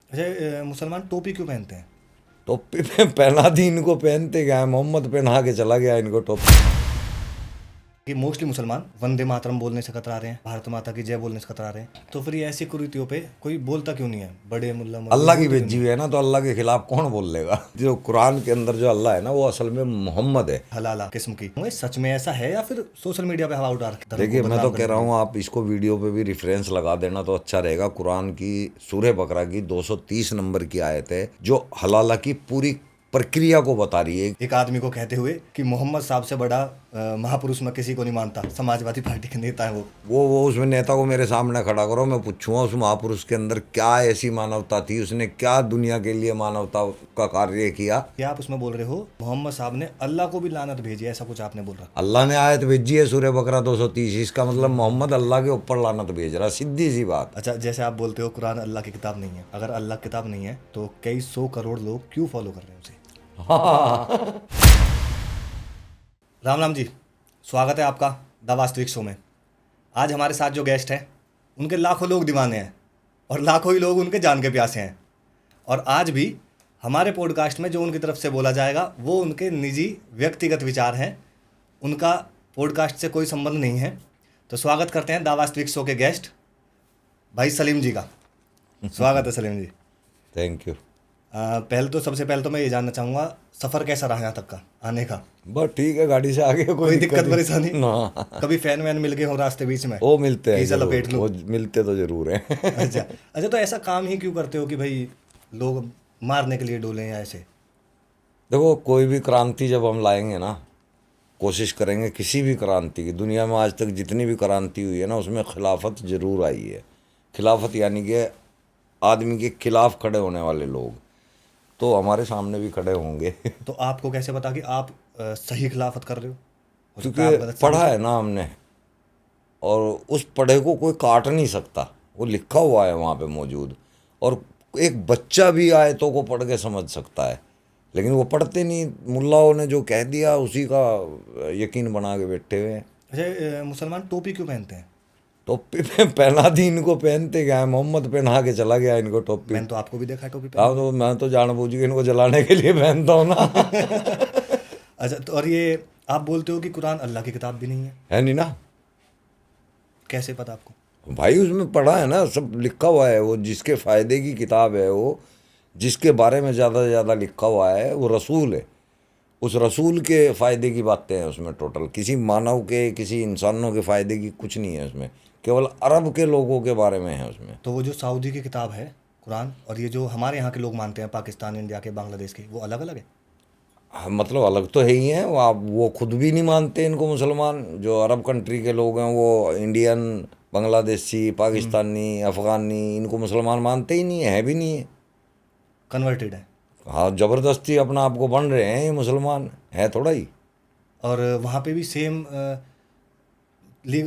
अच्छा, मुसलमान टोपी क्यों पहनते हैं? टोपी पे पहना दी इनको, पहनते गए, मोहम्मद पहना के चला गया इनको टोपी। कि मोस्टली मुसलमान वंदे मातरम बोलने से कतरा रहे हैं, भारत माता की जय बोलने से कतरा रहे हैं, तो फिर ये ऐसी कुरीतियों पे कोई बोलता क्यों नहीं है? बड़े मुल्ला मौलवी अल्लाह की बोलते क्यों भेजी नहीं हुई है? है ना, तो अल्लाह के खिलाफ कौन बोल लेगा? जो कुरान के अंदर जो अल्लाह है ना, वो असल में मोहम्मद है। हलाला किस्म की होंगे, सच में ऐसा है या फिर सोशल मीडिया पे हवा उठा रखे धर्म को देखिए, मैं तो बदनाम कह करने के रहा लिए? हूँ आप इसको वीडियो पे भी रेफरेंस लगा देना तो अच्छा रहेगा। कुरान की सूरह बकरा की 230 नंबर की आयत है जो हलाला की पूरी प्रक्रिया को बता रही है। एक आदमी को कहते हुए कि मोहम्मद साहब से बड़ा महापुरुष मैं किसी को नहीं मानता, समाजवादी पार्टी के नेता है वो। वो उसमें नेता को मेरे सामने खड़ा करो, मैं पूछूंगा उस महापुरुष के अंदर क्या ऐसी मानवता थी, उसने क्या दुनिया के लिए मानवता का कार्य किया। क्या आप उसमें बोल रहे हो मोहम्मद साहब ने अल्लाह को भी लानत भेजी है, ऐसा कुछ आपने बोल रहा? अल्लाह ने आयत भेजी है सूरह बकरा 230, इसका मतलब मोहम्मद अल्लाह के ऊपर लानत भेज रहा, सीधी सी बात। अच्छा, जैसे आप बोलते हो कुरान अल्लाह की किताब नहीं है, अगर अल्लाह की किताब नहीं है तो कई 100 करोड़ लोग क्यों फॉलो कर रहे हैं उसे? हाँ। राम राम जी, स्वागत है आपका द वास्तविक शो में। आज हमारे साथ जो गेस्ट हैं उनके लाखों लोग दीवाने हैं और लाखों ही लोग उनके जान के प्यासे हैं। और आज भी हमारे पॉडकास्ट में जो उनकी तरफ से बोला जाएगा वो उनके निजी व्यक्तिगत विचार हैं, उनका पॉडकास्ट से कोई संबंध नहीं है। तो स्वागत करते हैं द वास्तविक शो के गेस्ट भाई सलीम जी का। स्वागत है सलीम जी। Thank you. सबसे पहले तो मैं ये जानना चाहूँगा, सफ़र कैसा रहा यहाँ तक का आने का? बस ठीक है, गाड़ी से आगे कोई कोई दिक्कत दिक्कत परेशानी? नहीं ना। कभी फैन वैन मिल गए हो रास्ते बीच में वो मिलते कि हैं इसे जरूर, लपेट लूं? वो मिलते तो जरूर हैं। अच्छा अच्छा, तो ऐसा काम ही क्यों करते हो कि भाई लोग मारने के लिए डोले या ऐसे? देखो, कोई भी क्रांति जब हम लाएंगे ना, कोशिश करेंगे किसी भी क्रांति की, दुनिया में आज तक जितनी भी क्रांति हुई है ना, उसमें खिलाफत जरूर आई है। खिलाफत यानी कि आदमी के खिलाफ खड़े होने वाले लोग, तो हमारे सामने भी खड़े होंगे। तो आपको कैसे पता कि आप सही खिलाफत कर रहे हो सकता है क्योंकि आप गलत पढ़ा साबित हो। है ना हमने, और उस पढ़े को कोई काट नहीं सकता, वो लिखा हुआ है वहाँ पे मौजूद। और एक बच्चा भी आयतों को पढ़ के समझ सकता है, लेकिन वो पढ़ते नहीं, मुल्लाओं ने जो कह दिया उसी का यकीन बना के बैठे हुए हैं। अच्छा, मुसलमान टोपी क्यों पहनते हैं? टोपी पे पहना दी इनको, पहनते गए, मोहम्मद पहना के चला गया इनको टोपी। मैंने तो आपको भी देखा है टोपी हाँ, पहनते तो मैं तो जानबूझ के इनको जलाने के लिए पहनता हूँ ना। हुए। अच्छा, तो और ये आप बोलते हो कि कुरान अल्लाह की किताब भी नहीं है, है नहीं ना कैसे पता आपको? भाई, उसमें पढ़ा है ना, सब लिखा हुआ है। वो जिसके फ़ायदे की किताब है, वो जिसके बारे में ज़्यादा से ज़्यादा लिखा हुआ है वो रसूल है। उस रसूल के फ़ायदे की बातें हैं उसमें, टोटल किसी मानव के, किसी इंसानों के फ़ायदे की कुछ नहीं है उसमें, केवल अरब के लोगों के बारे में है उसमें। तो वो जो सऊदी की किताब है कुरान और ये जो हमारे यहाँ के लोग मानते हैं, पाकिस्तान, इंडिया के, बांग्लादेश के, वो अलग अलग है? हाँ, मतलब अलग तो है ही हैं वो। आप वो खुद भी नहीं मानते इनको मुसलमान। जो अरब कंट्री के लोग हैं वो इंडियन, बांग्लादेशी, पाकिस्तानी, अफ़गानी, इनको मुसलमान मानते ही नहीं है भी नहीं है। कन्वर्टेड है? हाँ, ज़बरदस्ती अपना आप को बन रहे हैं ये मुसलमान, है थोड़ा ही। और वहाँ पे भी सेम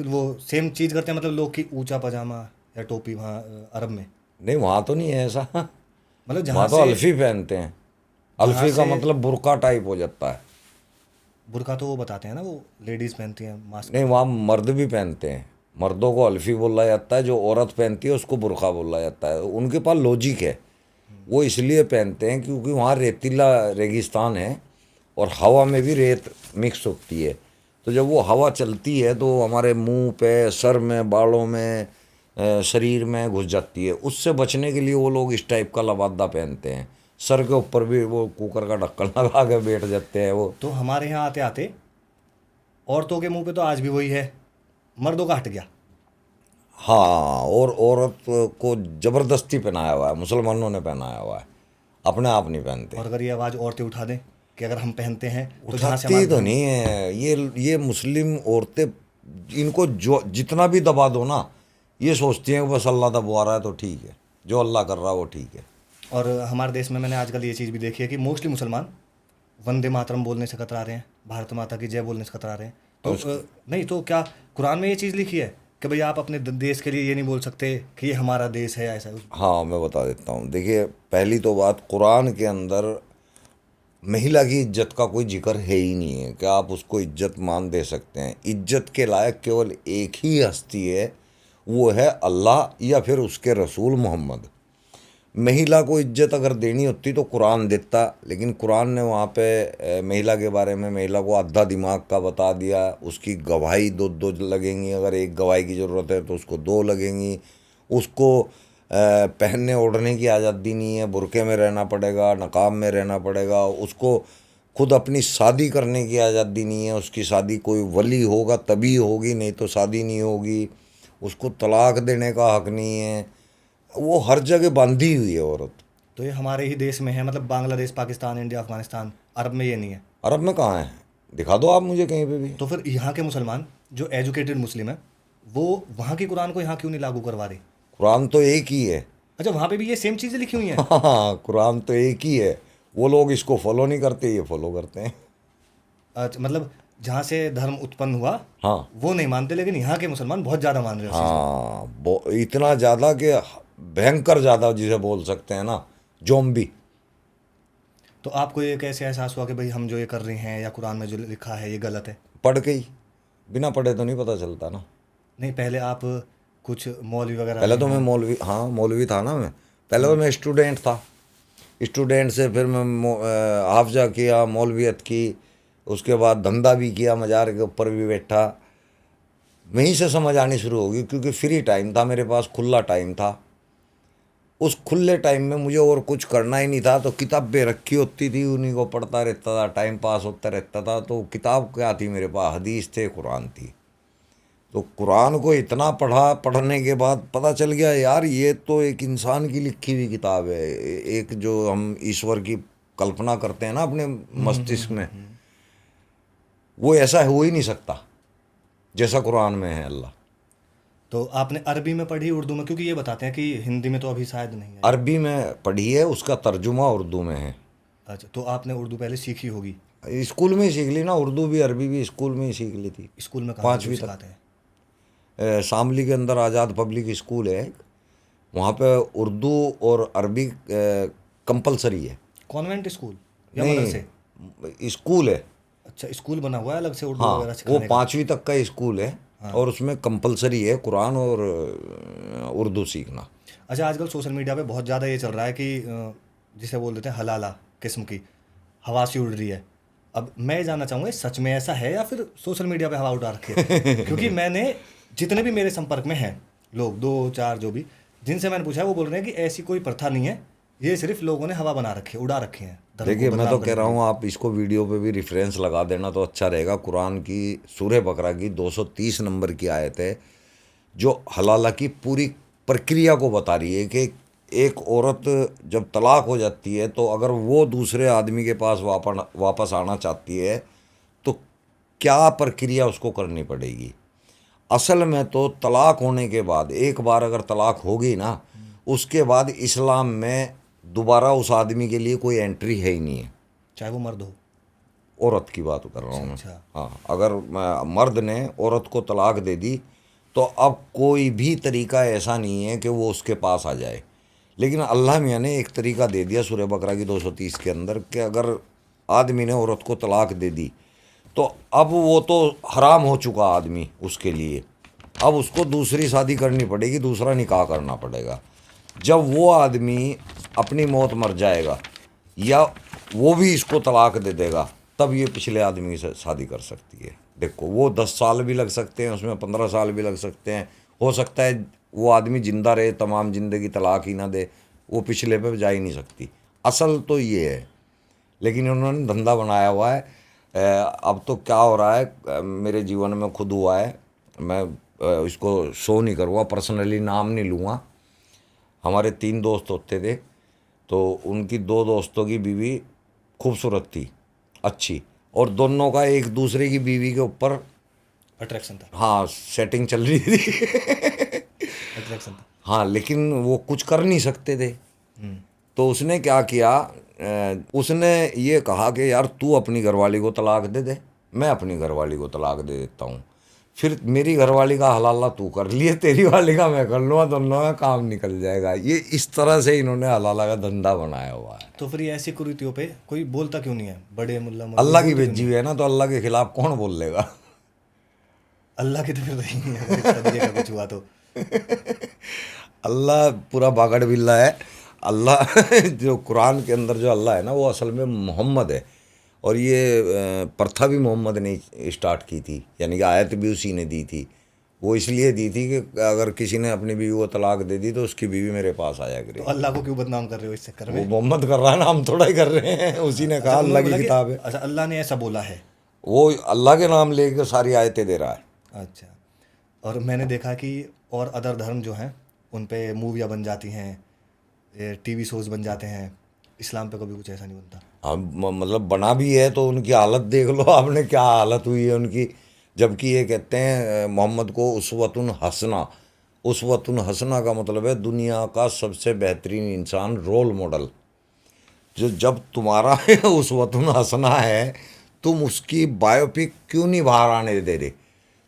वो सेम चीज़ करते हैं, मतलब लोग की ऊंचा पजामा या टोपी वहाँ अरब में? नहीं, वहाँ तो नहीं है ऐसा। मतलब वहाँ तो अल्फ़ी पहनते हैं। जहाँ अल्फ़ी का से मतलब बुर्का टाइप हो जाता है। बुर्का तो वो बताते हैं ना, वो लेडीज़ पहनती हैं मास्क। नहीं, वहाँ मर्द भी पहनते हैं। मर्दों को अल्फ़ी बोला जाता है, जो औरत पहनती है उसको बुर्का बोला जाता है। उनके पास लॉजिक है, वो इसलिए पहनते हैं क्योंकि वहाँ रेतीला रेगिस्तान है और हवा में भी रेत मिक्स होती है। तो जब वो हवा चलती है तो हमारे मुंह पे, सर में, बालों में, शरीर में घुस जाती है। उससे बचने के लिए वो लोग इस टाइप का लबादा पहनते हैं। सर के ऊपर भी वो कुकर का ढक्कन लगा के बैठ जाते हैं वो। तो हमारे यहाँ आते आते औरतों के मुंह पे तो आज भी वही है, मर्दों का हट गया। हाँ, और औरत को ज़बरदस्ती पहनाया हुआ है, मुसलमानों ने पहनाया हुआ है, अपने आप नहीं पहनते। और अगर ये आवाज़ औरतें उठा दें कि अगर हम पहनते हैं तो जहाँ से उठाती हमारा तो धर्म। नहीं है ये मुस्लिम औरतें। इनको जो जितना भी दबा दो ना, ये सोचती हैं कि बस अल्लाह दबा रहा है तो ठीक है, जो अल्लाह कर रहा है वो ठीक है। और हमारे देश में मैंने आजकल ये चीज़ भी देखी है कि मोस्टली मुसलमान वंदे मातरम बोलने से कतरा रहे हैं, भारत माता की जय बोलने से कतरा रहे हैं। तो और उसको, नहीं तो क्या कुरान में ये चीज़ लिखी है कि भाई आप अपने देश के लिए ये नहीं बोल सकते कि ये हमारा देश है, ऐसा? हाँ, मैं बता देता हूँ। देखिए, पहली तो बात, कुरान के अंदर महिला की इज्जत का कोई जिक्र है ही नहीं है कि आप उसको इज्जत मान दे सकते हैं। इज्जत के लायक केवल एक ही हस्ती है, वो है अल्लाह या फिर उसके रसूल मोहम्मद। महिला को इज्जत अगर देनी होती तो कुरान देता, लेकिन कुरान ने वहाँ पे महिला के बारे में महिला को आधा दिमाग का बता दिया। उसकी गवाही दो लगेंगी, अगर एक गवाही की ज़रूरत है तो उसको दो लगेंगी। उसको पहनने ओढ़ने की आज़ादी नहीं है, बुरके में रहना पड़ेगा, नकाब में रहना पड़ेगा। उसको खुद अपनी शादी करने की आज़ादी नहीं है, उसकी शादी कोई वली होगा तभी होगी, नहीं तो शादी नहीं होगी। उसको तलाक देने का हक नहीं है। वो हर जगह बांधी हुई है औरत। तो ये हमारे ही देश में है, मतलब बांग्लादेश, पाकिस्तान, इंडिया, अफगानिस्तान, अरब में ये नहीं है? अरब में कहाँ है? दिखा दो आप मुझे कहीं पे भी। तो फिर यहाँ के मुसलमान जो एजुकेटेड मुस्लिम है, वो वहाँ की कुरान को यहाँ क्यों नहीं लागू करवा रहे? कुरान तो एक ही है। अच्छा, वहाँ पे भी ये सेम चीज़ें लिखी हुई हैं? हाँ, कुरान तो एक ही है। वो लोग इसको फॉलो नहीं करते, ये फॉलो करते हैं। अच्छा, मतलब जहाँ से धर्म उत्पन्न हुआ हाँ वो नहीं मानते, लेकिन यहाँ के मुसलमान बहुत ज़्यादा मान रहे हैं उस चीज़ को। हाँ, इतना ज़्यादा कि भयंकर ज़्यादा जिसे बोल सकते हैं ना, जोम्बी। तो आपको ये कैसे एहसास हुआ कि भाई हम जो ये कर रहे हैं या कुरान में जो लिखा है ये गलत है? पढ़ के ही, बिना पढ़े तो नहीं पता चलता ना। नहीं, पहले आप कुछ मौलवी वगैरह पहले रहे तो मैं हों? मौलवी, हाँ मौलवी था ना मैं। पहले तो मैं स्टूडेंट था। स्टूडेंट से फिर मैं हाफजा किया, मौलवियत की। उसके बाद धंधा भी किया, मज़ार के ऊपर भी बैठा। वहीं से समझ आनी शुरू होगी, क्योंकि फ्री टाइम था मेरे पास, खुला टाइम था। उस खुले टाइम में मुझे और कुछ करना ही नहीं था, तो किताबें रखी होती थी, उन्हीं को पढ़ता रहता था, टाइम पास होता रहता था। तो किताब क्या थी मेरे पास? हदीस थे, कुरान थी। तो कुरान को इतना पढ़ा, पढ़ने के बाद पता चल गया यार ये तो एक इंसान की लिखी हुई किताब है। एक जो हम ईश्वर की कल्पना करते हैं ना अपने मस्तिष्क में, वो ऐसा हो ही नहीं सकता जैसा कुरान में है। अल्लाह। तो आपने अरबी में पढ़ी, उर्दू में? क्योंकि ये बताते हैं कि हिंदी में तो अभी शायद नहीं है। अरबी में पढ़ी है, उसका तर्जुमा उर्दू में है। अच्छा, तो आपने उर्दू पहले सीखी होगी? स्कूल में ही सीख ली ना, उर्दू भी अरबी भी स्कूल में ही सीख ली थी। स्कूल में कहाँ पे 5वीं तक। सिखाते हैं? शामली के अंदर आज़ाद पब्लिक स्कूल है, वहाँ पे उर्दू और अरबी कंपलसरी है। कॉन्वेंट स्कूल या मदरसे? नहीं, स्कूल है। अच्छा, स्कूल बना हुआ है अलग से उर्दू हाँ, वगैरह वो सिखाने का? 5वीं तक का स्कूल है। और उसमें कंपलसरी है कुरान और उर्दू सीखना। अच्छा, आजकल सोशल मीडिया पे बहुत ज़्यादा ये चल रहा है कि जिसे बोल देते हैं हलाला किस्म की हवा सी उड़ रही है। अब मैं ये जानना चाहूँगा, सच में ऐसा है या फिर सोशल मीडिया पे हवा उड़ा रखी है? क्योंकि मैंने जितने भी मेरे संपर्क में हैं लोग, 2-4 जो भी, जिनसे मैंने पूछा है, वो बोल रहे हैं कि ऐसी कोई प्रथा नहीं है, ये सिर्फ लोगों ने हवा बना रखी है, उड़ा रखी है धर्म को देखिए, मैं तो बदनाम कह करने रहा के लिए। हूँ आप इसको वीडियो पे भी रेफरेंस लगा देना तो अच्छा रहेगा। कुरान की सूरह बकरा की 230 नंबर की आयत है, जो हलाला की पूरी प्रक्रिया को बता रही है कि एक औरत जब तलाक हो जाती है तो अगर वो दूसरे आदमी के पास वापस आना चाहती है तो क्या प्रक्रिया उसको करनी पड़ेगी। असल में तो तलाक होने के बाद, एक बार अगर तलाक होगी ना, उसके बाद इस्लाम में दोबारा उस आदमी के लिए कोई एंट्री है ही नहीं है। चाहे वो मर्द हो? औरत की बात कर रहा हूँ मैं। अच्छा। हाँ, अगर मर्द ने औरत को तलाक दे दी तो अब कोई भी तरीका ऐसा नहीं है कि वो उसके पास आ जाए। लेकिन अल्लाह मियाँ ने एक तरीका दे दिया सूरह बकरा की 230 के अंदर कि अगर आदमी ने औरत को तलाक दे दी तो अब वो तो हराम हो चुका आदमी उसके लिए, अब उसको दूसरी शादी करनी पड़ेगी, दूसरा निकाह करना पड़ेगा। जब वो आदमी अपनी मौत मर जाएगा या वो भी इसको तलाक दे देगा, तब ये पिछले आदमी से शादी कर सकती है। देखो, वो 10 साल भी लग सकते हैं उसमें, 15 साल भी लग सकते हैं। हो सकता है वो आदमी जिंदा रहे तमाम ज़िंदगी, तलाक ही ना दे, वो पिछले पे जा ही नहीं सकती। असल तो ये है, लेकिन उन्होंने धंधा बनाया हुआ है। अब तो क्या हो रहा है, मेरे जीवन में खुद हुआ है। मैं इसको शो नहीं करूँगा, पर्सनली नाम नहीं लूँगा। हमारे 3 दोस्त होते थे, तो उनकी 2 दोस्तों की बीवी खूबसूरत थी, अच्छी, और दोनों का एक दूसरे की बीवी के ऊपर अट्रैक्शन था? हाँ सेटिंग चल रही थी। अट्रैक्शन था। हाँ, लेकिन वो कुछ कर नहीं सकते थे। तो उसने क्या किया, उसने ये कहा कि यार तू अपनी घरवाली को तलाक दे दे, मैं अपनी घरवाली को तलाक दे देता हूँ, फिर मेरी घरवाली का हलाला तू कर लिए, तेरी वाली का मैं कर लूँगा, दोनों का काम निकल जाएगा। ये इस तरह से इन्होंने हलाला का धंधा बनाया हुआ है। तो फिर ये ऐसी कुरीतियों पे कोई बोलता क्यों नहीं है? बड़े मुल्ला अल्लाह की बोलते क्यों भेजी नहीं? हुई है ना, तो अल्लाह के खिलाफ कौन बोल लेगा। अल्लाह की तो फिर नहीं है, अगर इस तरीके का कुछ हुआ तो। अल्लाह पूरा बागड़ बिल्ला है। अल्लाह जो कुरान के अंदर जो अल्लाह है ना, वो असल में मोहम्मद है। और ये प्रथा भी मोहम्मद ने स्टार्ट की थी, यानी कि आयत भी उसी ने दी थी। वो इसलिए दी थी कि अगर किसी ने अपनी बीवी को तलाक दे दी तो उसकी बीवी मेरे पास आया तो करेगी। अल्लाह को क्यों बदनाम कर रहे हो इस चक्कर वो में? मोहम्मद कर रहा है ना, हम थोड़ा ही कर रहे हैं। उसी ने कहा, अच्छा, उन्होंने अल्लाह की बोला कि किताब है, अच्छा अल्लाह ने ऐसा बोला है। वो अल्लाह के नाम लेके सारी आयतें दे रहा है। अच्छा, और मैंने देखा कि और अदर धर्म जो हैं उन पे मूवियाँ बन जाती हैं, टीवी शोज बन जाते हैं, इस्लाम पे कभी कुछ ऐसा नहीं बनता। अब मतलब बना भी है तो उनकी हालत देख लो आपने, क्या हालत हुई है उनकी। जबकि ये कहते हैं मोहम्मद को उस्वतुन हसना। उस्वतुन हसना का मतलब है दुनिया का सबसे बेहतरीन इंसान, रोल मॉडल। जो जब तुम्हारा उस्वतुन हसना है, तुम उसकी बायोपिक क्यों नहीं बाहर आने दे रहे?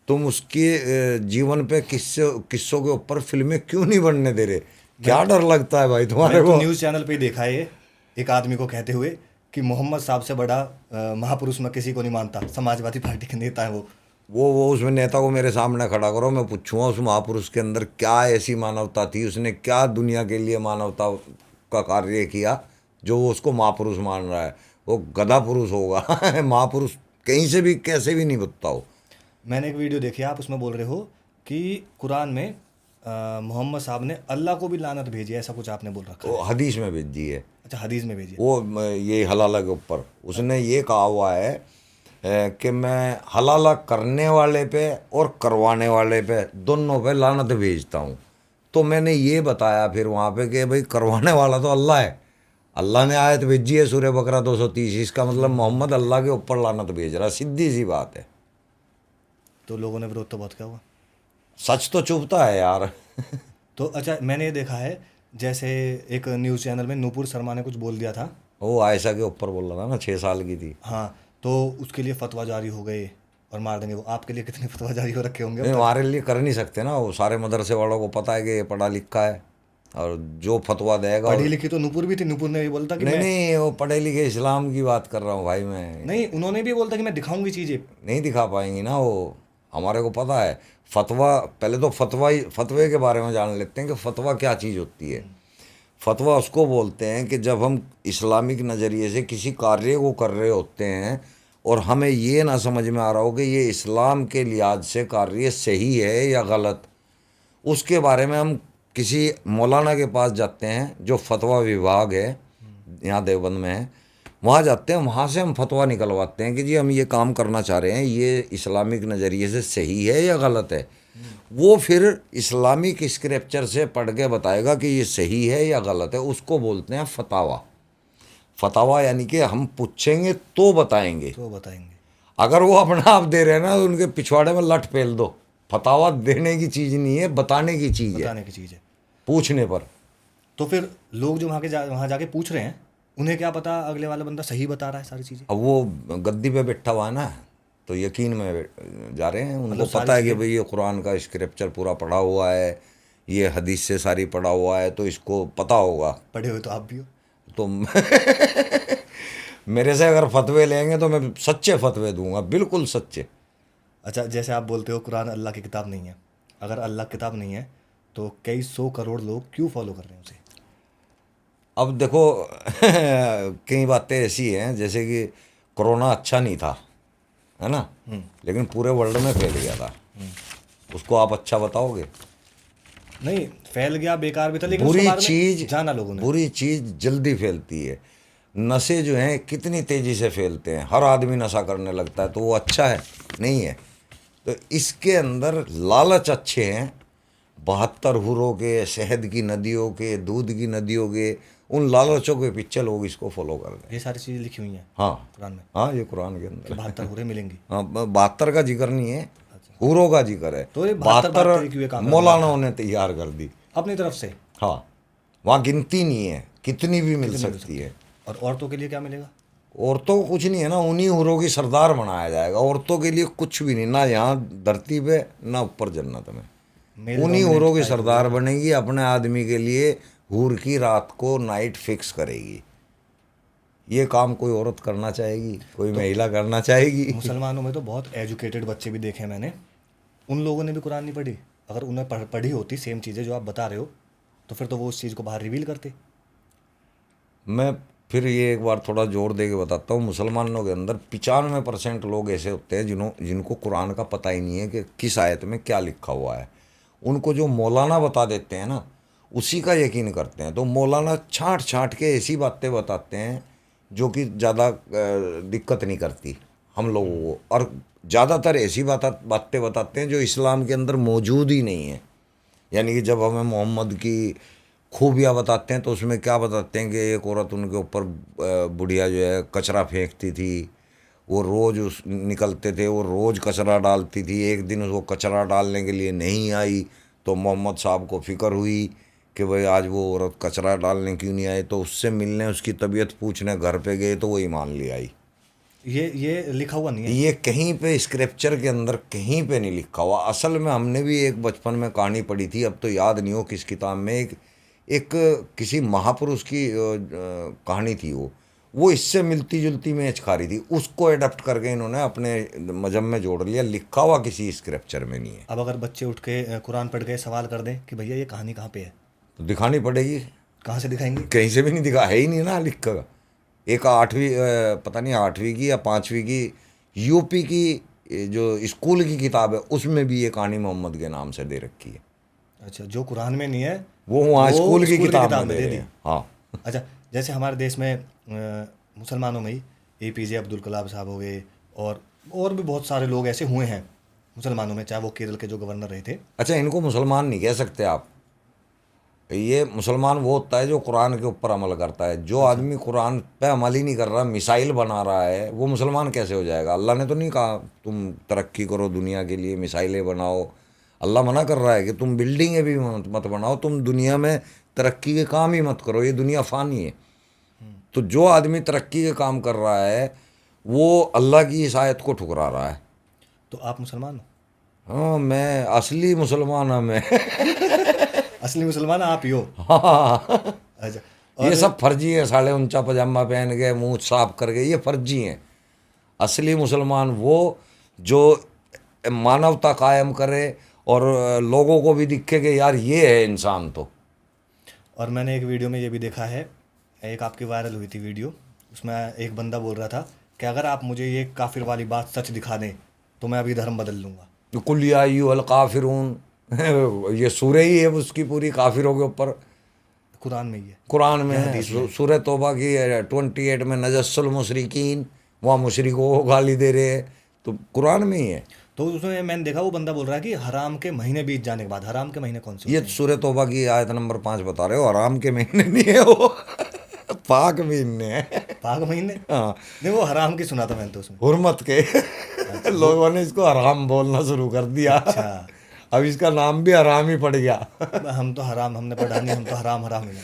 तुम उसके जीवन पे किस्सों के ऊपर फिल्में क्यों नहीं बनने दे रहे? क्या डर लगता है भाई तुम्हारे मैंने तो को? न्यूज़ चैनल पे ही देखा है ये, एक आदमी को कहते हुए कि मोहम्मद साहब से बड़ा महापुरुष मैं किसी को नहीं मानता। समाजवादी पार्टी के नेता है वो। वो उसमें नेता को मेरे सामने खड़ा करो, मैं पूछूंगा उस महापुरुष के अंदर क्या ऐसी मानवता थी, उसने क्या दुनिया के लिए मानवता का कार्य किया जो वो उसको महापुरुष मान रहा है। वो गधा पुरुष होगा महापुरुष कहीं से भी कैसे भी नहीं बनता हो। मैंने एक वीडियो देखी, आप उसमें बोल रहे हो कि कुरान में मोहम्मद साहब ने अल्लाह को भी लानत भेजी है, ऐसा कुछ आपने बोल रखा वो है। हदीस में भेज दी है। अच्छा, हदीस में भेजी है। वो ये हलाला के ऊपर उसने ये कहा हुआ है कि मैं हलाला करने वाले पे और करवाने वाले पे दोनों पे लानत भेजता हूँ। तो मैंने ये बताया फिर वहाँ पे कि भाई करवाने वाला तो अल्लाह है। अल्लाह ने आयत भेजी है सूरह बकरा 230, इसका मतलब मोहम्मद अल्लाह के ऊपर लानत भेज रहा है, सीधी सी बात है। तो लोगों ने विरोध तो बहुत किया हुआ। सच तो चुभता है यार तो अच्छा, मैंने ये देखा है, जैसे एक न्यूज़ चैनल में नूपुर शर्मा ने कुछ बोल दिया था। वो आयशा के ऊपर बोल रहा था ना, 6 साल की थी। हाँ, तो उसके लिए फतवा जारी हो गए और मार देंगे वो। आपके लिए कितने फतवा जारी हो रखे होंगे अब नहीं, तक? हमारे लिए कर नहीं सकते ना, वो सारे मदरसे वालों को पता है कि ये पढ़ा लिखा है और जो फतवा देगा। पढ़ी लिखी तो नूपुर भी थी, नूपुर ने भी बोला था कि नहीं मैं नहीं, वो पढ़े लिखे इस्लाम की बात कर रहा हूँ भाई मैं। नहीं, उन्होंने भी बोला था कि मैं दिखाऊंगी चीज़ें। नहीं दिखा पाएंगी ना वो, हमारे को पता है। फतवा पहले तो फतवे के बारे में जान लेते हैं कि फतवा क्या चीज़ होती है। फतवा उसको बोलते हैं कि जब हम इस्लामिक नज़रिए से किसी कार्य को कर रहे होते हैं और हमें ये ना समझ में आ रहा हो कि ये इस्लाम के लिहाज से कार्य सही है या गलत, उसके बारे में हम किसी मौलाना के पास जाते हैं, जो फतवा विभाग है यहाँ देवबंद में है, वहाँ जाते हैं, वहाँ से हम फतवा निकलवाते हैं कि जी हम ये काम करना चाह रहे हैं, ये इस्लामिक नज़रिए से सही है या गलत है। वो फिर इस्लामिक स्क्रिप्चर से पढ़ के बताएगा कि ये सही है या गलत है, उसको बोलते हैं फतावा। फतावा यानी कि हम पूछेंगे तो बताएंगे। तो बताएंगे। अगर वो अपना आप दे रहे हैं ना तो उनके पिछवाड़े में लठ फेल दो। फतावा देने की चीज़ नहीं है, बताने की चीज़ है, बताने की चीज़ है। पूछने पर। तो फिर लोग जो वहाँ जाके पूछ रहे हैं, उन्हें क्या पता अगले वाला बंदा सही बता रहा है सारी चीज़ें। अब वो गद्दी पे बैठा हुआ है ना, तो यकीन में जा रहे हैं, उनको मतलब सारी पता है कि चीज़ें- भाई ये कुरान का स्क्रिप्चर पूरा पढ़ा हुआ है, ये हदीस से सारी पढ़ा हुआ है, तो इसको पता होगा। पढ़े हुए तो आप भी हो। तो मेरे से अगर फतवे लेंगे तो मैं सच्चे फतवे दूंगा, बिल्कुल सच्चे। अच्छा, जैसे आप बोलते हो कुरान अल्लाह की किताब नहीं है, अगर अल्लाह की किताब नहीं है तो कई 100 करोड़ लोग क्यों फॉलो कर रहे हैं उसे? अब देखो कई बातें ऐसी हैं, जैसे कि कोरोना अच्छा नहीं था, है ना, लेकिन पूरे वर्ल्ड में फैल गया था, उसको आप अच्छा बताओगे? नहीं, फैल गया, बेकार भी था, लेकिन उसके बुरी बारे में चीज, जाना लोगों ने। बुरी चीज जल्दी फैलती है। नशे जो हैं कितनी तेजी से फैलते हैं, हर आदमी नशा करने लगता है, तो वो अच्छा है? नहीं है। तो इसके अंदर लालच अच्छे हैं, 72 हुरों के, शहद की नदियों के, दूध की नदियों के, उन लालचों के पीछे लोग इसको फॉलो कर रहे हैं। ये सारी चीज़ें लिखी हुई हैं हाँ कुरान में हाँ, ये कुरान के कि अंदर 72 हुरें मिलेंगी। हाँ, 72 का जिक्र नहीं है, हुरों का जिक्र है। तो ये 72 बात क्यों ये 72 काम कर मौलानाओं ने तैयार कर दी। अपनी तरफ से। हाँ, वहाँ गिनती नहीं है, कितनी भी मिल कितनी मिल सकती है। और औरतों के लिए क्या मिलेगा? औरतों को कुछ नहीं है ना, उन्हीं हुरों की सरदार बनाया जाएगा। औरतों के लिए कुछ भी नहीं, ना यहाँ धरती पे ना ऊपर जन्नत में। मेल उन्हीं डोमिनेट हुरों की टाइप सरदार बनेगी, अपने आदमी के लिए हूर की रात को नाइट फिक्स करेगी। ये काम कोई औरत करना चाहेगी? कोई महिला करना चाहेगी? मुसलमानों में तो बहुत एजुकेटेड बच्चे भी देखे मैंने, उन लोगों ने भी कुरान नहीं पढ़ी। अगर उन्हें पढ़ी होती सेम चीज़ें जो आप बता रहे हो, तो फिर तो वो उस चीज़ को बाहर रिवील करते। मैं फिर ये एक बार थोड़ा जोर दे के बताता हूँ। मुसलमानों के अंदर 95% लोग ऐसे होते हैं जिनको कुरान का पता ही नहीं है कि किस आयत में क्या लिखा हुआ है। उनको जो मौलाना बता देते हैं ना, उसी का यकीन करते हैं। तो मौलाना छांट छांट के ऐसी बातें बताते हैं जो कि ज़्यादा दिक्कत नहीं करती हम लोगों को, और ज़्यादातर ऐसी बातें बताते हैं जो इस्लाम के अंदर मौजूद ही नहीं है। यानी कि जब हमें मोहम्मद की खूबियाँ बताते हैं तो उसमें क्या बताते हैं कि एक औरत उनके ऊपर बुढ़िया जो है कचरा फेंकती थी, वो रोज़ उस निकलते थे, वो रोज़ कचरा डालती थी। एक दिन उसको कचरा डालने के लिए नहीं आई तो मोहम्मद साहब को फिक्र हुई कि भाई आज वो औरत कचरा डालने क्यों नहीं आई, तो उससे मिलने, उसकी तबीयत पूछने घर पे गए तो वो ईमान ले आई। ये लिखा हुआ नहीं है। ये कहीं पे स्क्रिप्चर के अंदर कहीं पे नहीं लिखा हुआ। असल में हमने भी एक बचपन में कहानी पढ़ी थी, अब तो याद नहीं हो किस किताब में, एक किसी महापुरुष की कहानी थी। वो इससे मिलती जुलती मैच खा रही थी, उसको एडप्ट करके इन्होंने अपने मजहब में जोड़ लिया। लिखा हुआ किसी स्क्रिप्चर में नहीं है। अब अगर बच्चे उठ के कुरान पढ़ के सवाल कर दें कि भैया ये कहानी कहाँ पे है, तो दिखानी पड़ेगी। कहाँ से दिखाएंगे? कहीं से भी नहीं दिखा, है ही नहीं ना लिखा। एक 8वीं पता नहीं 8वीं की या 5वीं की यूपी की जो स्कूल की किताब है उसमें भी ये कहानी मोहम्मद के नाम से दे रखी है। अच्छा, जो कुरान में नहीं है वो वहाँ वो स्कूल की किताब में दे दे रहे दी। हैं। हाँ। अच्छा, जैसे हमारे देश में मुसलमानों में ही APJ अब्दुल कलाम साहब हो गए, और भी बहुत सारे लोग ऐसे हुए हैं मुसलमानों में, चाहे वो केरल के जो गवर्नर रहे थे। अच्छा, इनको मुसलमान नहीं कह सकते आप। ये मुसलमान वो होता है जो कुरान के ऊपर अमल करता है। जो आदमी कुरान पे अमल ही नहीं कर रहा, मिसाइल बना रहा है, वो मुसलमान कैसे हो जाएगा? अल्लाह ने तो नहीं कहा तुम तरक्की करो दुनिया के लिए, मिसाइलें बनाओ। अल्लाह मना कर रहा है कि तुम बिल्डिंगें भी मत बनाओ, तुम दुनिया में तरक्की के काम ही मत करो, ये दुनिया फ़ानी है। तो जो आदमी तरक्की के काम कर रहा है वो अल्लाह की इस आयत को ठुकरा रहा है। तो आप मुसलमान हो? हाँ, मैं असली मुसलमान हूँ मैं। असली मुसलमान आप ही हो? हाँ। अच्छा। ये सब फर्जी है, साले ऊंचा पजामा पहन के मुंह साफ करके, ये फर्जी हैं। असली मुसलमान वो जो मानवता कायम करे और लोगों को भी दिखे कि यार ये है इंसान। तो और मैंने एक वीडियो में ये भी देखा है, एक आपकी वायरल हुई थी वीडियो, उसमें एक बंदा बोल रहा था कि अगर आप मुझे ये काफिर वाली बात सच दिखा दें तो मैं अभी धर्म बदल लूँगा। कुल या अय्युहल काफिरून ये सूरह ही है उसकी पूरी, काफिरों के ऊपर कुरान में ही है। कुरान में या है। हदीस में? सूरह तौबा की 28 में नजस्सुल मुशरिकीन, वहाँ मुशरिकों को गाली दे रहे हैं, तो कुरान में ही है। तो उसमें मैंने देखा वो बंदा बोल रहा है कि हराम के महीने बीत जाने के बाद, हराम के महीने कौन से ये होते हैं? सूरह तौबा की आयत नंबर 5 बता रहे हो, आराम के महीने नहीं है वो। पाक महीने है। पाक महीने? हाँ, नहीं, वो हराम की सुना था मैंने तो उसमें। हुर्मत के। लोगों ने इसको हराम बोलना शुरू कर दिया। अच्छा। अब इसका नाम भी हराम ही पड़ गया। हम तो हराम हमने पढ़ा नहीं, हम तो हराम हराम ही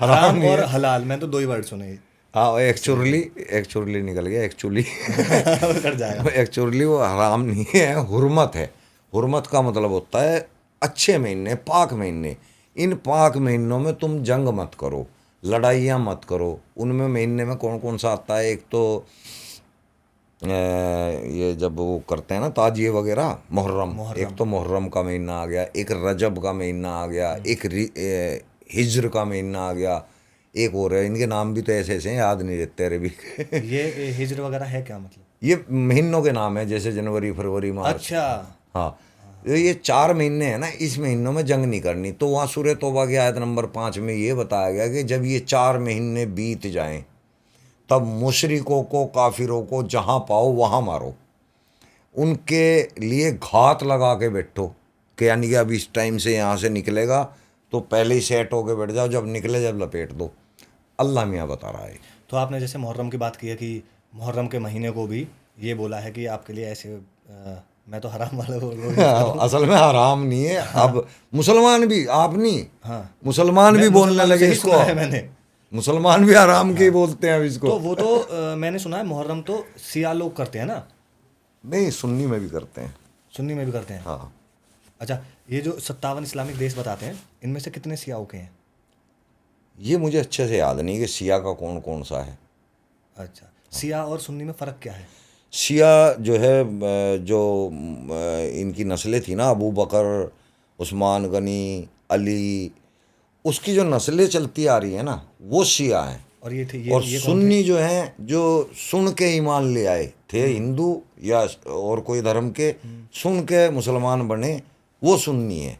हराम हराम नहीं और है। हलाल, मैं तो 2 ही वर्ड सुने। हाँ, एक चुरली निकल गया, एक चुली। कट जाएगा। एक्चुअली वो हराम नहीं है, हुर्मत है। हुर्मत का मतलब होता है अच्छे महीने, पाक महीने। इन पाक महीनों में तुम जंग मत करो, लड़ाइयाँ मत करो। उनमें महीने में कौन कौन सा आता है? एक तो ये जब वो करते हैं ना ताजिए वगैरह, मुहर्रम। एक तो मुहर्रम का महीना आ गया, एक रजब का महीना आ गया, एक हिज्र का महीना आ गया, एक और है। इनके नाम भी तो ऐसे ऐसे हैं, याद नहीं रहते अरबी के। ये हिजर वगैरह है क्या मतलब? ये महीनों के नाम है, जैसे जनवरी, फरवरी, मार्च। अच्छा। हाँ, तो ये 4 महीने हैं ना, इस महीनों में जंग नहीं करनी। तो वहाँ सूरह तौबा की आयत नंबर 5 में ये बताया गया कि जब ये 4 महीने बीत जाएं तब मुशरिकों को, काफिरों को जहाँ पाओ वहाँ मारो, उनके लिए घात लगा के बैठो। कि यानी कि अब इस टाइम से यहाँ से निकलेगा तो पहले ही सेट होके बैठ जाओ, जब निकले जब लपेट दो। अल्लाह मियाँ बता रहा है। तो आपने जैसे मुहर्रम की बात की है कि मुहर्रम के महीने को भी ये बोला है कि आपके लिए ऐसे मैं तो हराम वाला बोल रहा हूँ। असल में हराम नहीं है। अब मुसलमान भी, आप नहीं, हाँ, मुसलमान भी बोलने मुसलमान से लगे ही इसको। सुना है मैंने। मुसलमान भी हराम के ही बोलते हैं अब इसको। तो वो तो मैंने सुना है मुहर्रम तो सिया लोग करते हैं ना? नहीं, सुन्नी में भी करते हैं। सुन्नी में भी करते हैं? हाँ, अच्छा, ये जो 57 इस्लामिक देश बताते हैं, इनमें से कितने सियाओं के हैं? ये मुझे अच्छे से याद नहीं कि शिया का कौन कौन सा है। अच्छा, सिया और सुन्नी में फ़र्क क्या है? शिया जो है जो इनकी नस्लें थी ना, अबू बकर, उस्मान गनी, अली, उसकी जो नस्लें चलती आ रही है ना, वो शिया हैं। और ये थे और ये कौन थे? सुन्नी जो हैं, जो सुन के ईमान ले आए थे, हिंदू या और कोई धर्म के, सुन के मुसलमान बने, वो सुन्नी है।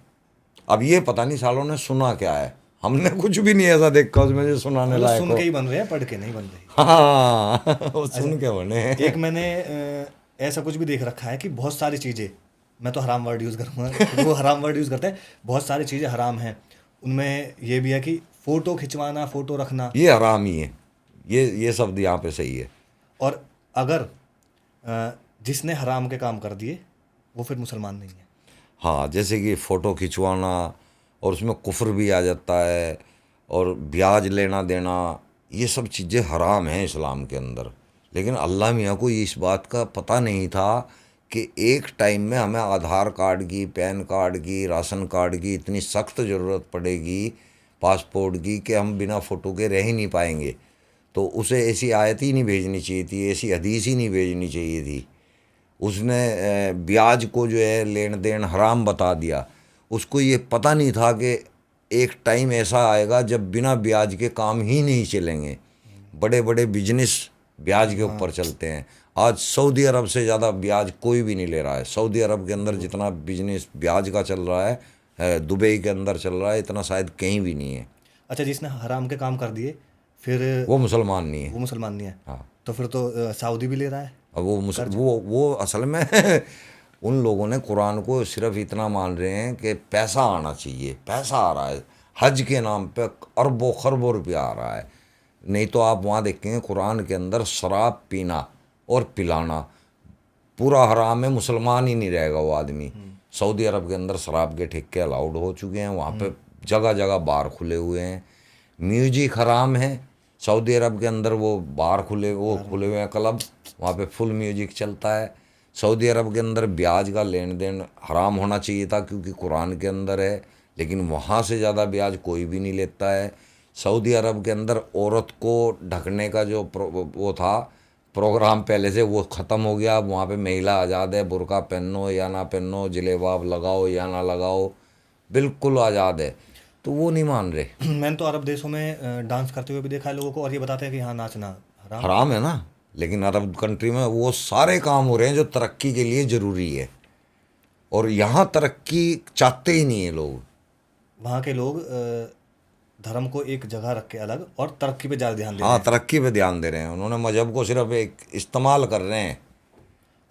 अब ये पता नहीं सालों ने सुना क्या है, हमने कुछ भी नहीं ऐसा देखा उसमें जो सुनाने मतलब लायक सुन हो। के ही बन रहे हैं, पढ़ के नहीं बन रही। हाँ वो सुन के बने हैं। एक मैंने ऐसा कुछ भी देख रखा है कि बहुत सारी चीज़ें, मैं तो हराम वर्ड यूज़ करूँगा क्योंकि वो हराम वर्ड यूज़ करते हैं, बहुत सारी चीज़ें हराम हैं। उनमें ये भी है कि फ़ोटो खिंचवाना, फ़ोटो रखना, ये हराम ही है, ये शब्द यहाँ पे सही है। और अगर जिसने हराम के काम कर दिए वो फिर मुसलमान नहीं है। हाँ, जैसे कि फ़ोटो खिंचवाना, और उसमें कुफ्र भी आ जाता है, और ब्याज लेना देना, ये सब चीज़ें हराम हैं इस्लाम के अंदर। लेकिन अल्लाह मियाँ को इस बात का पता नहीं था कि एक टाइम में हमें आधार कार्ड की, पैन कार्ड की, राशन कार्ड की इतनी सख्त ज़रूरत पड़ेगी, पासपोर्ट की, कि हम बिना फ़ोटो के रह ही नहीं पाएंगे। तो उसे ऐसी आयत ही नहीं भेजनी चाहिए थी, ऐसी हदीस ही नहीं भेजनी चाहिए थी। उसने ब्याज को जो है लेन देन हराम बता दिया। उसको ये पता नहीं था कि एक टाइम ऐसा आएगा जब बिना ब्याज के काम ही नहीं चलेंगे। बड़े बड़े बिजनेस ब्याज के ऊपर चलते हैं। आज सऊदी अरब से ज़्यादा ब्याज कोई भी नहीं ले रहा है। सऊदी अरब के अंदर जितना बिजनेस ब्याज का चल रहा है, दुबई के अंदर चल रहा है, इतना शायद कहीं भी नहीं है। अच्छा, जिसने हराम के काम कर दिए फिर वो मुसलमान नहीं है। वो मुसलमान नहीं है। हाँ, तो फिर तो सऊदी भी ले रहा है। अब वो असल में उन लोगों ने कुरान को सिर्फ इतना मान रहे हैं कि पैसा आना चाहिए, पैसा आ रहा है, हज के नाम पे अरबों खरबों रुपया आ रहा है। नहीं तो आप वहाँ देखेंगे कुरान के अंदर शराब पीना और पिलाना पूरा हराम है, मुसलमान ही नहीं रहेगा वो आदमी। सऊदी अरब के अंदर शराब के ठेके अलाउड हो चुके हैं, वहाँ पे जगह जगह बार खुले हुए हैं। म्यूजिक हराम है सऊदी अरब के अंदर, वो बार खुले हुए हैं, क्लब, वहाँ पे फुल म्यूजिक चलता है। सऊदी अरब के अंदर ब्याज का लेन देन हराम होना चाहिए था क्योंकि कुरान के अंदर है, लेकिन वहाँ से ज़्यादा ब्याज कोई भी नहीं लेता है। सऊदी अरब के अंदर औरत को ढकने का जो वो था प्रोग्राम पहले से, वो ख़त्म हो गया। अब वहाँ पे महिला आज़ाद है, बुर्का पहनो या ना पहनो, जिलेबाब लगाओ या ना लगाओ, बिल्कुल आज़ाद है। तो वो नहीं मान रहे। मैंने तो अरब देशों में डांस करते हुए भी देखा है लोगों को, और ये बताते हैं कि यहाँ नाचना हराम। हराम है ना, लेकिन अरब कंट्री में वो सारे काम हो रहे हैं जो तरक्की के लिए ज़रूरी है, और यहाँ तरक्की चाहते ही नहीं है लोग। वहाँ के लोग धर्म को एक जगह रख के अलग, और तरक्की पे ज़्यादा ध्यान दे रहे हाँ, हैं। तरक्की पे ध्यान दे रहे हैं, उन्होंने मजहब को सिर्फ एक इस्तेमाल कर रहे हैं।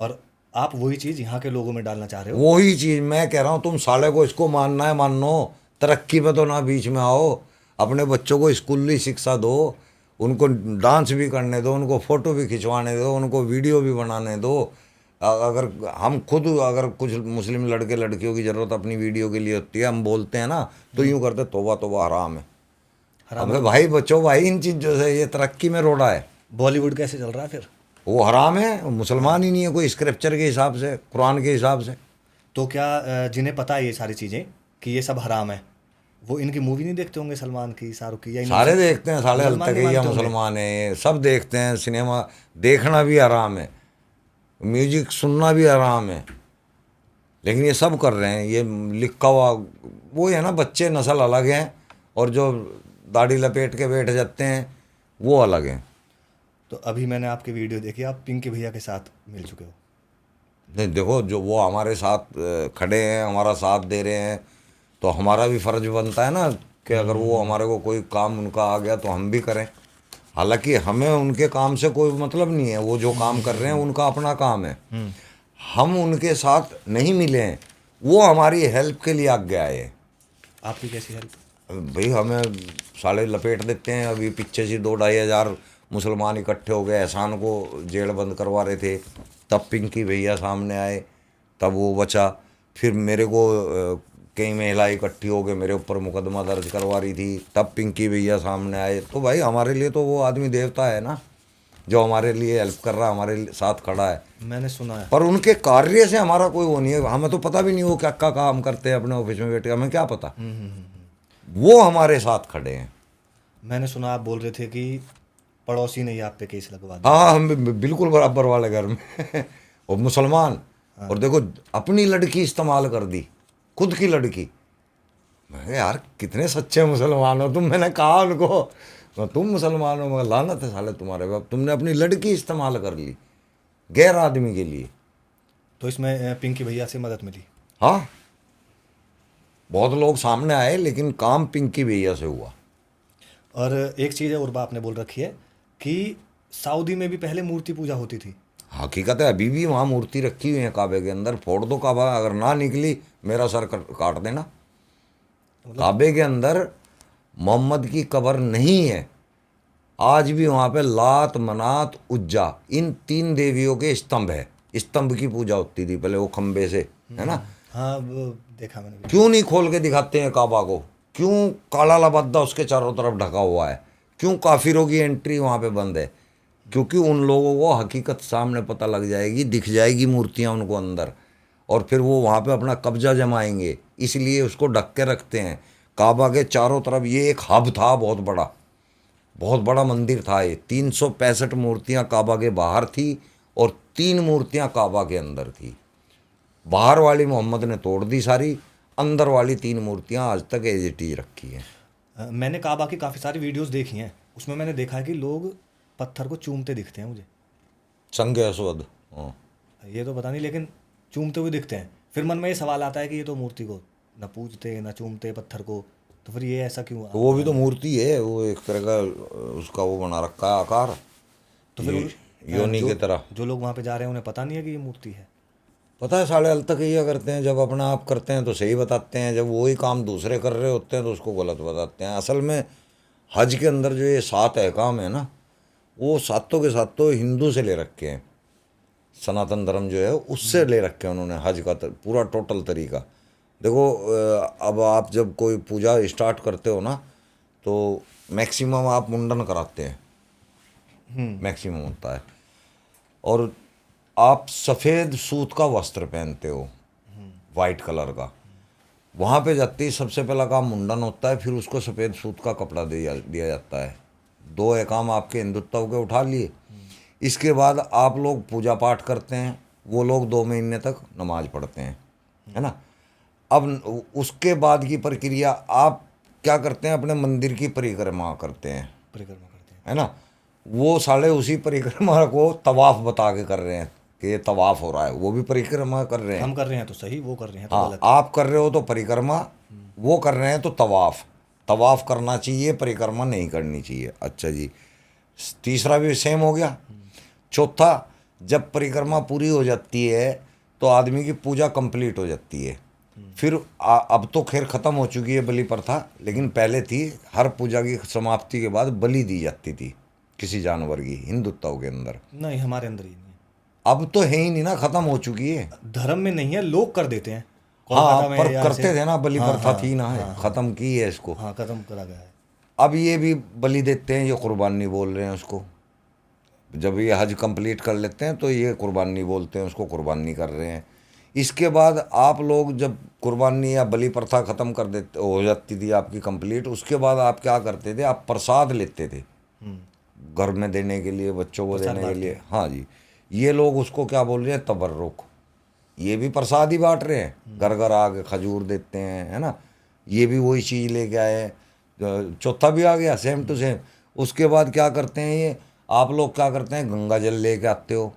और आप वही चीज़ यहाँ के लोगों में डालना चाह रहे हो। वही चीज़ मैं कह रहा हूँ, तुम साले को इसको मानना है मानो, तरक्की पे तो ना बीच में आओ। अपने बच्चों को स्कूली शिक्षा दो, उनको डांस भी करने दो, उनको फ़ोटो भी खिंचवाने दो, उनको वीडियो भी बनाने दो। अगर हम खुद, अगर कुछ मुस्लिम लड़के लड़कियों की ज़रूरत अपनी वीडियो के लिए होती है, हम बोलते हैं ना, तो यूँ करते तौबा तौबा हराम है। हराम अबे भाई बच्चों, भाई इन चीज़ों से ये तरक्की में रोड़ा है। बॉलीवुड कैसे चल रहा है फिर? वो हराम है, मुसलमान ही नहीं है कोई स्क्रिप्चर के हिसाब से, कुरान के हिसाब से। तो क्या जिन्हें पता है ये सारी चीज़ें कि ये सब हराम है, वो इनकी मूवी नहीं देखते होंगे, सलमान की, शाहरुख की, या इनमें सारे से देखते हैं, साले हल मुसलमान तक नहीं या मानते होंगे? मुसलमान है, सब देखते हैं। सिनेमा देखना भी हराम है, म्यूजिक सुनना भी हराम है, लेकिन ये सब कर रहे हैं। ये लिखा हुआ वो है ना, बच्चे नस्ल अलग हैं, और जो दाढ़ी लपेट के बैठ जाते हैं वो अलग हैं। तो अभी मैंने आपकी वीडियो देखी, आप पिंकी भैया के साथ मिल चुके हो। नहीं देखो, जो वो हमारे साथ खड़े हैं, हमारा साथ दे रहे हैं, तो हमारा भी फ़र्ज बनता है ना कि अगर वो हमारे को कोई काम उनका आ गया तो हम भी करें। हालांकि हमें उनके काम से कोई मतलब नहीं है, वो जो काम कर रहे हैं उनका अपना काम है, हम उनके साथ नहीं मिले हैं, वो हमारी हेल्प के लिए आगे आए हैं। आपकी कैसी हेल्प? भाई हमें साले लपेट देते हैं। अभी पीछे से 2-2.5 हज़ार मुसलमान इकट्ठे हो गए, एहसान को जेल बंद करवा रहे थे, तब पिंकी भैया सामने आए, तब वो बचा। फिर मेरे को कई महिला इकट्ठी हो गए, मेरे ऊपर मुकदमा दर्ज करवा रही थी, तब पिंकी भैया सामने आए। तो भाई हमारे लिए तो वो आदमी देवता है ना, जो हमारे लिए हेल्प कर रहा है, हमारे साथ खड़ा है। मैंने सुना है। पर उनके कार्य से हमारा कोई वो नहीं है, हमें तो पता भी नहीं वो क्या क्या काम करते हैं अपने ऑफिस में बैठ के, हमें क्या पता। वो हमारे साथ खड़े हैं। मैंने सुना आप बोल रहे थे कि पड़ोसी ने ही आप पे केस लगवा दिया। हाँ, हम बिल्कुल बराबर वाले घर में और मुसलमान। और देखो, अपनी लड़की इस्तेमाल कर दी, खुद की लड़की। मैं यार कितने सच्चे मुसलमान हो तुम। मैंने कहा उनको, तो तुम मुसलमानों में लानत है साले तुम्हारे बाप, तुमने अपनी लड़की इस्तेमाल कर ली गैर आदमी के लिए। तो इसमें पिंकी भैया से मदद मिली। हाँ, बहुत लोग सामने आए लेकिन काम पिंकी भैया से हुआ। और एक चीज़ है उर्बा आपने बोल रखी है कि सऊदी में भी पहले मूर्ति पूजा होती थी। हकीकत है, अभी भी वहाँ मूर्ति रखी हुई है काबे के अंदर। फोड़ दो काबा, अगर ना निकली मेरा सर काट देना। काबे के अंदर मोहम्मद की कब्र नहीं है। आज भी वहाँ पे लात, मनात, उज्जा, इन 3 देवियों के स्तंभ है। स्तंभ की पूजा होती थी पहले, वो खंबे से, है ना। हाँ वो देखा मैंने भी। क्यों नहीं खोल के दिखाते हैं काबा को? क्यों काला लबद्दा उसके चारों तरफ ढका हुआ है? क्यों काफिरों की एंट्री वहाँ पे बंद है? क्योंकि उन लोगों को हकीकत सामने पता लग जाएगी, दिख जाएगी मूर्तियाँ उनको अंदर, और फिर वो वहाँ पे अपना कब्जा जमाएंगे। इसलिए उसको ढक के रखते हैं। काबा के चारों तरफ ये एक हब था, बहुत बड़ा मंदिर था ये। 365 मूर्तियाँ काबा के बाहर थी और 3 मूर्तियाँ काबा के अंदर थी। बाहर वाली मोहम्मद ने तोड़ दी सारी, अंदर वाली 3 मूर्तियाँ आज तक एज इट इज रखी हैं। मैंने काबा की काफ़ी सारी वीडियोस देखी हैं, उसमें मैंने देखा है कि लोग पत्थर को चूमते दिखते हैं मुझे। संग असवद, हाँ। ये तो पता नहीं, लेकिन चूमते हुए दिखते हैं। फिर मन में ये सवाल आता है कि ये तो मूर्ति को ना पूजते ना चूमते पत्थर को, तो फिर ये ऐसा क्यों? तो वो भी तो मूर्ति है, वो एक तरह का उसका वो बना रखा है आकार, तो फिर योनि की तरह। जो लोग वहाँ पे जा रहे हैं उन्हें पता नहीं है कि ये मूर्ति है। पता है, साढ़े तक ये करते हैं। जब अपना आप करते हैं तो सही बताते हैं, जब वही काम दूसरे कर रहे होते हैं तो उसको गलत बताते हैं। असल में हज के अंदर जो ये 7 अहकाम है ना, वो सातों के सातों हिंदू से ले रखे हैं। सनातन धर्म जो है उससे ले रखे हैं उन्होंने हज का पूरा टोटल तरीका। देखो, अब आप जब कोई पूजा स्टार्ट करते हो ना, तो मैक्सिमम आप मुंडन कराते हैं, मैक्सिमम होता है। और आप सफ़ेद सूत का वस्त्र पहनते हो, वाइट कलर का। वहाँ पे जाते ही सबसे पहला काम मुंडन होता है, फिर उसको सफ़ेद सूत का कपड़ा दिया जाता है। 2 अहकाम आपके हिंदुत्व के उठा लिए। इसके बाद आप लोग पूजा पाठ करते हैं, वो लोग 2 महीने तक नमाज पढ़ते हैं, है ना। अब उसके बाद की प्रक्रिया आप क्या करते हैं? अपने मंदिर की परिक्रमा करते हैं, है ना। वो साले उसी परिक्रमा को तवाफ बता के कर रहे हैं कि ये तवाफ हो रहा है, वो भी परिक्रमा कर रहे हैं। हम कर रहे हैं तो सही, वो कर रहे हैं तो हाँ, गलत। आप कर रहे हो तो परिक्रमा, वो कर रहे हैं तो तवाफ करना चाहिए, परिक्रमा नहीं करनी चाहिए। अच्छा जी, तीसरा भी सेम हो गया। चौथा, जब परिक्रमा पूरी हो जाती है तो आदमी की पूजा कंप्लीट हो जाती है। फिर अब तो खैर ख़त्म हो चुकी है बलि प्रथा, लेकिन पहले थी। हर पूजा की समाप्ति के बाद बलि दी जाती थी किसी जानवर की, हिंदुत्व के अंदर। नहीं, हमारे अंदर ही नहीं है। अब तो है ही नहीं ना, ख़त्म हो चुकी है। धर्म में नहीं है, लोग कर देते हैं। हाँ, कोलकाता में पर या करते ऐसे- थे ना, बलि हाँ, प्रथा हाँ, थी ना, हाँ, ख़त्म की है इसको। हाँ, खत्म करा गया है। अब ये भी बलि देते हैं, ये कुर्बानी बोल रहे हैं उसको। जब ये हज कंप्लीट कर लेते हैं तो ये कुर्बानी बोलते हैं उसको, कुर्बानी कर रहे हैं। इसके बाद आप लोग जब कुर्बानी या बलि प्रथा ख़त्म कर देते हो जाती थी आपकी कंप्लीट, उसके बाद आप क्या करते थे? आप प्रसाद लेते थे घर में देने के लिए, बच्चों को देने के लिए। हाँ जी, ये लोग उसको क्या बोल रहे हैं? तबर्रुक। ये भी प्रसाद ही बांट रहे हैं, घर घर आके खजूर देते हैं, है ना। ये भी वही चीज़ लेके आए। चौथा भी आ गया, सेम टू सेम। उसके बाद क्या करते हैं ये आप लोग? क्या करते हैं? गंगा जल लेके आते हो।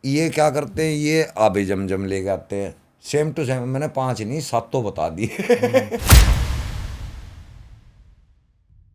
ये क्या करते हैं? ये आबे जमजम लेके आते हैं। Same to same. मैंने 5 नहीं 7 बता दिए।